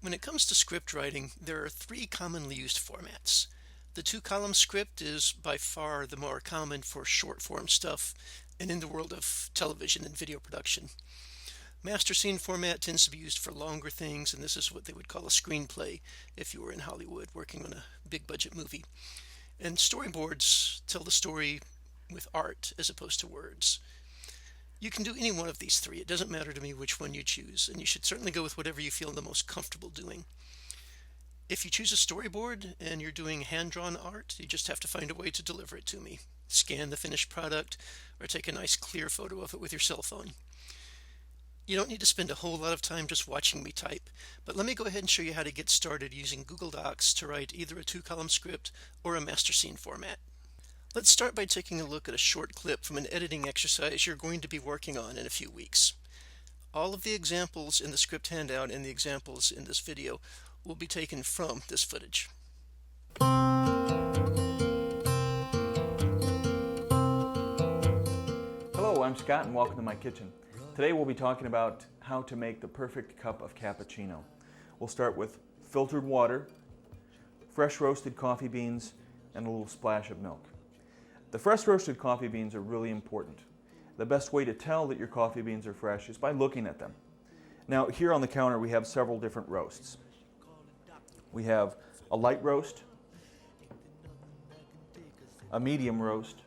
When it comes to script writing, there are three commonly used formats. The two-column script is by far the more common for short-form stuff and in the world of television and video production. Master scene format tends to be used for longer things, and this is what they would call a screenplay if you were in Hollywood working on a big budget movie. And storyboards tell the story with art as opposed to words. You can do any one of these three. It doesn't matter to me which one you choose, and you should certainly go with whatever you feel the most comfortable doing. If you choose a storyboard and you're doing hand-drawn art, you just have to find a way to deliver it to me. Scan the finished product or take a nice clear photo of it with your cell phone. You don't need to spend a whole lot of time just watching me type, but let me go ahead and show you how to get started using Google Docs to write either a two-column script or a master scene format. Let's start by taking a look at a short clip from an editing exercise you're going to be working on in a few weeks. All of the examples in the script handout and the examples in this video will be taken from this footage. Hello, I'm Scott and welcome to my kitchen. Today we'll be talking about how to make the perfect cup of cappuccino. We'll start with filtered water, fresh roasted coffee beans, and a little splash of milk. The fresh roasted coffee beans are really important. The best way to tell that your coffee beans are fresh is by looking at them. Now here on the counter we have several different roasts. We have a light roast, a medium roast,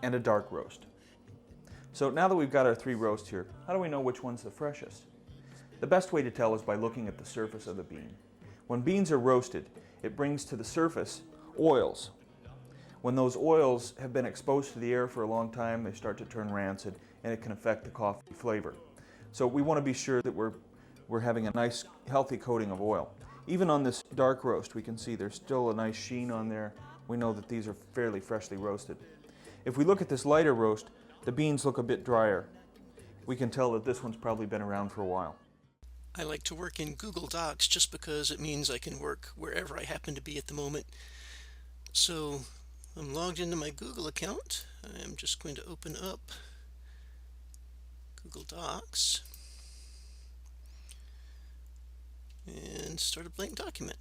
and a dark roast. So now that we've got our three roasts here, how do we know which one's the freshest? The best way to tell is by looking at the surface of the bean. When beans are roasted, it brings to the surface oils. When those oils have been exposed to the air for a long time, they start to turn rancid and it can affect the coffee flavor. So we want to be sure that we're having a nice healthy coating of oil. Even on this dark roast we can see there's still a nice sheen on there. We know that these are fairly freshly roasted. If we look at this lighter roast, the beans look a bit drier. We can tell that this one's probably been around for a while. I like to work in Google Docs just because it means I can work wherever I happen to be at the moment. So I'm logged into my Google account. I'm just going to open up Google Docs and start a blank document.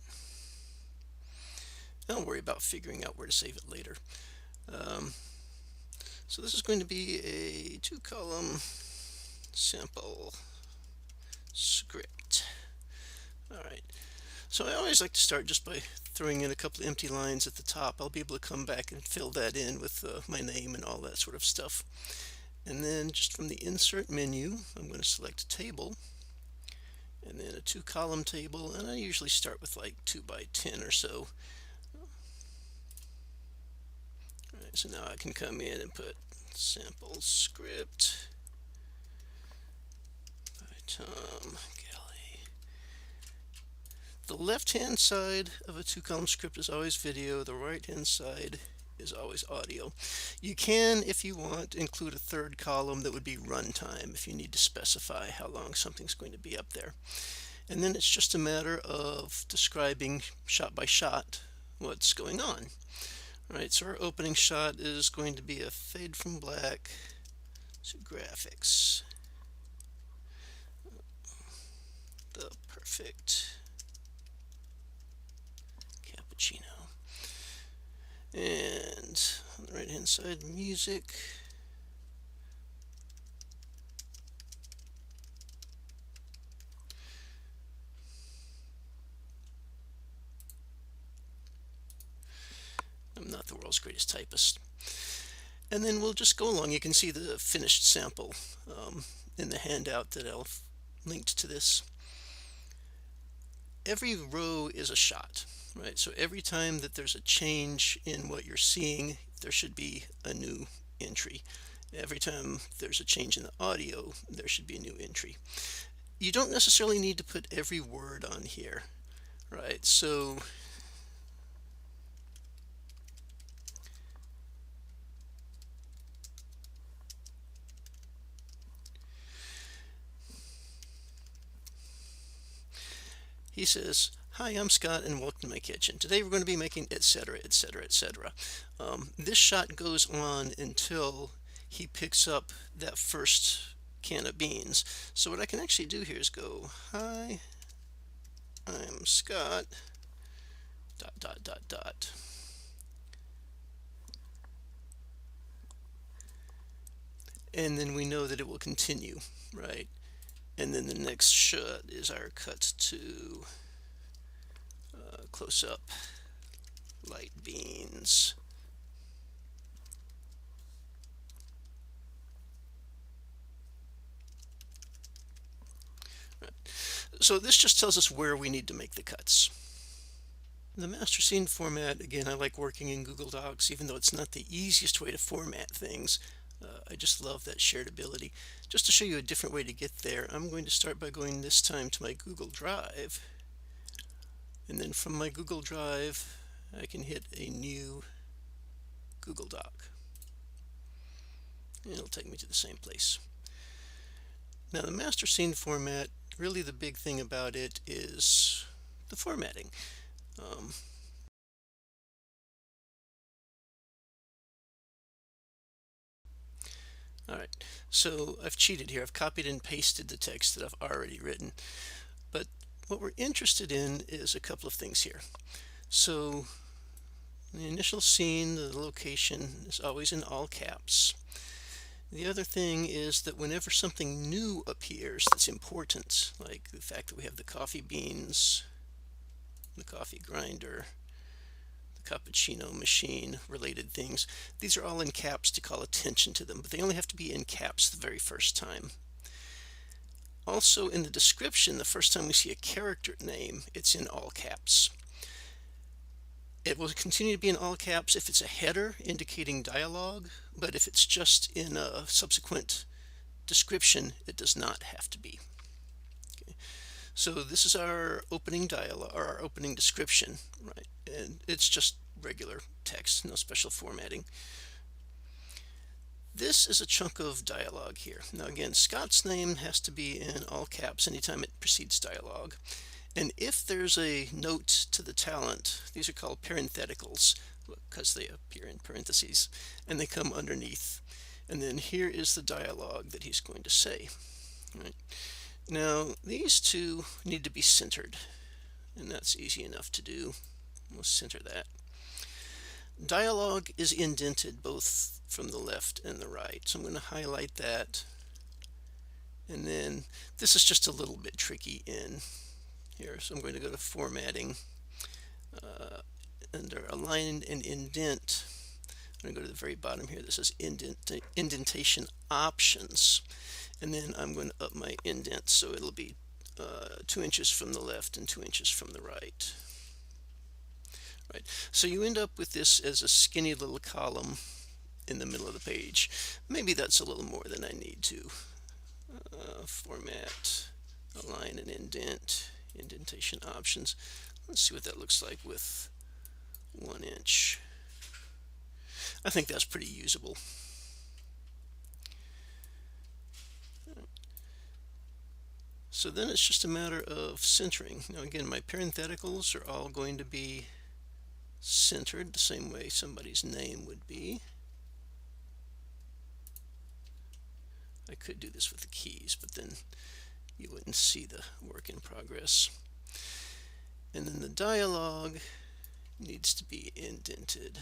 Don't worry about figuring out where to save it later. So this is going to be a two-column sample script. Alright, so I always like to start just by throwing in a couple of empty lines at the top. I'll be able to come back and fill that in with my name and all that sort of stuff. And then just from the insert menu, I'm going to select table and then a two-column table, and I usually start with like 2 by 10 or so. Alright, so now I can come in and put sample script by Tom Kelly. The left-hand side of a two-column script is always video. The right-hand side is always audio. You can, if you want, include a third column that would be runtime if you need to specify how long something's going to be up there. And then it's just a matter of describing shot by shot what's going on. Alright, so our opening shot is going to be a fade from black to graphics. The perfect cappuccino. And on the right hand side, music. I'm not the world's greatest typist. And then we'll just go along. You can see the finished sample in the handout that I'll linked to this. Every row is a shot, right? So every time that there's a change in what you're seeing, there should be a new entry. Every time there's a change in the audio, there should be a new entry. You don't necessarily need to put every word on here, right? So he says, "Hi, I'm Scott and welcome to my kitchen. Today we're going to be making etc., etc., etc." This shot goes on until he picks up that first can of beans. So what I can actually do here is go, hi, I'm Scott, dot, dot, dot, dot. And then we know that it will continue, right? And then the next shot is our cut to close up light beans. Right. So this just tells us where we need to make the cuts. The master scene format, again, I like working in Google Docs, even though it's not the easiest way to format things. I just love that shared ability. Just to show you a different way to get there, I'm going to start by going this time to my Google Drive. And then from my Google Drive, I can hit a new Google Doc. And it'll take me to the same place. Now the master scene format, really the big thing about it is the formatting. Alright, so I've cheated here. I've copied and pasted the text that I've already written. But what we're interested in is a couple of things here. So the initial scene, the location, is always in all caps. The other thing is that whenever something new appears that's important, like the fact that we have the coffee beans, the coffee grinder, the cappuccino machine, related things, these are all in caps to call attention to them, but they only have to be in caps the very first time. Also in the description, the first time we see a character name, it's in all caps. It will continue to be in all caps if it's a header indicating dialogue, but if it's just in a subsequent description, it does not have to be. Okay. So this is our opening dialogue, or our opening description, right? And it's just regular text, no special formatting. This is a chunk of dialogue here. Now again, Scott's name has to be in all caps anytime it precedes dialogue. And if there's a note to the talent, these are called parentheticals because they appear in parentheses and they come underneath. And then here is the dialogue that he's going to say. Right. Now these two need to be centered, and that's easy enough to do. We'll center that. Dialogue is indented both from the left and the right, so I'm going to highlight that. And then this is just a little bit tricky in here, so I'm going to go to formatting, under align and indent. I'm going to go to the very bottom here. This is indentation options, and then I'm going to up my indent so it'll be 2 inches from the left and 2 inches from the right. Right. So you end up with this as a skinny little column in the middle of the page. Maybe that's a little more than I need to. Format, align and indent, indentation options. Let's see what that looks like with 1 inch. I think that's pretty usable. So then it's just a matter of centering. Now again, my parentheticals are all going to be centered the same way somebody's name would be. I could do this with the keys, but then you wouldn't see the work in progress. And then the dialogue needs to be indented.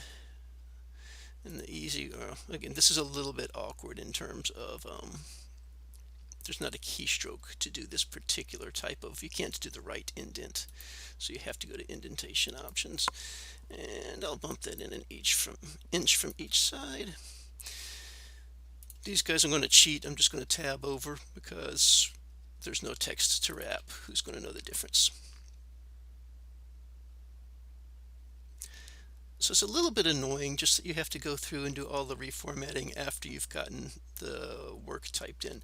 And the easy, again, this is a little bit awkward in terms of there's not a keystroke to do this particular type of, you can't do the right indent, so you have to go to indentation options, and I'll bump that in an inch from each side. These guys I'm going to cheat. I'm just going to tab over because there's no text to wrap. Who's going to know the difference? So it's a little bit annoying just that you have to go through and do all the reformatting after you've gotten the work typed in.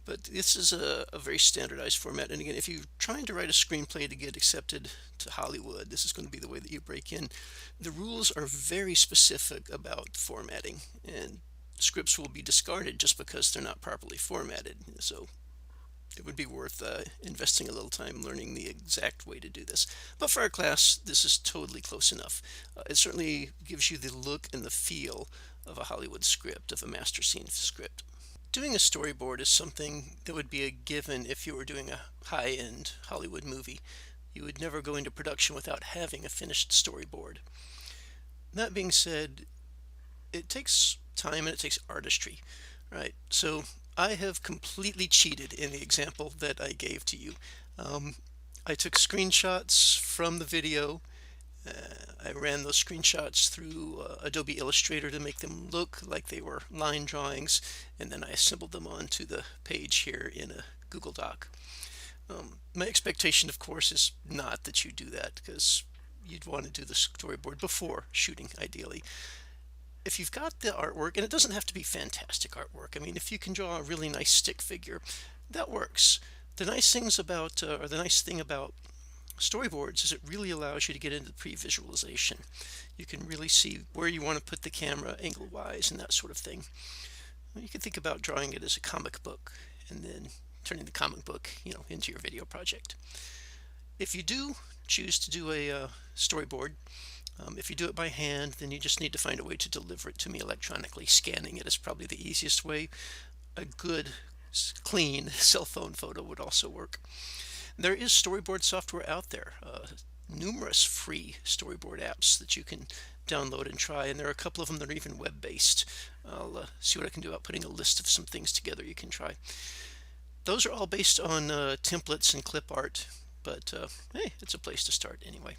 But this is a very standardized format. And again, if you're trying to write a screenplay to get accepted to Hollywood, this is going to be the way that you break in. The rules are very specific about formatting, and scripts will be discarded just because they're not properly formatted. So it would be worth investing a little time learning the exact way to do this. But for our class, this is totally close enough. It certainly gives you the look and the feel of a Hollywood script, of a master scene script. Doing a storyboard is something that would be a given if you were doing a high-end Hollywood movie. You would never go into production without having a finished storyboard. That being said, it takes time and it takes artistry, right? So I have completely cheated in the example that I gave to you. Um, I took screenshots from the video. I ran those screenshots through Adobe Illustrator to make them look like they were line drawings, and then I assembled them onto the page here in a Google Doc. My expectation, of course, is not that you do that, because you'd want to do the storyboard before shooting, ideally. If you've got the artwork, and it doesn't have to be fantastic artwork, I mean, if you can draw a really nice stick figure, that works. The nice things about, or the nice thing about storyboards is it really allows you to get into pre-visualization. You can really see where you want to put the camera angle-wise and that sort of thing. You can think about drawing it as a comic book and then turning the comic book, into your video project. If you do choose to do a storyboard, if you do it by hand, then you just need to find a way to deliver it to me electronically. Scanning it is probably the easiest way. A good, clean cell phone photo would also work. There is storyboard software out there, numerous free storyboard apps that you can download and try, and there are a couple of them that are even web-based. I'll see what I can do about putting a list of some things together you can try. Those are all based on templates and clip art, but hey, it's a place to start anyway.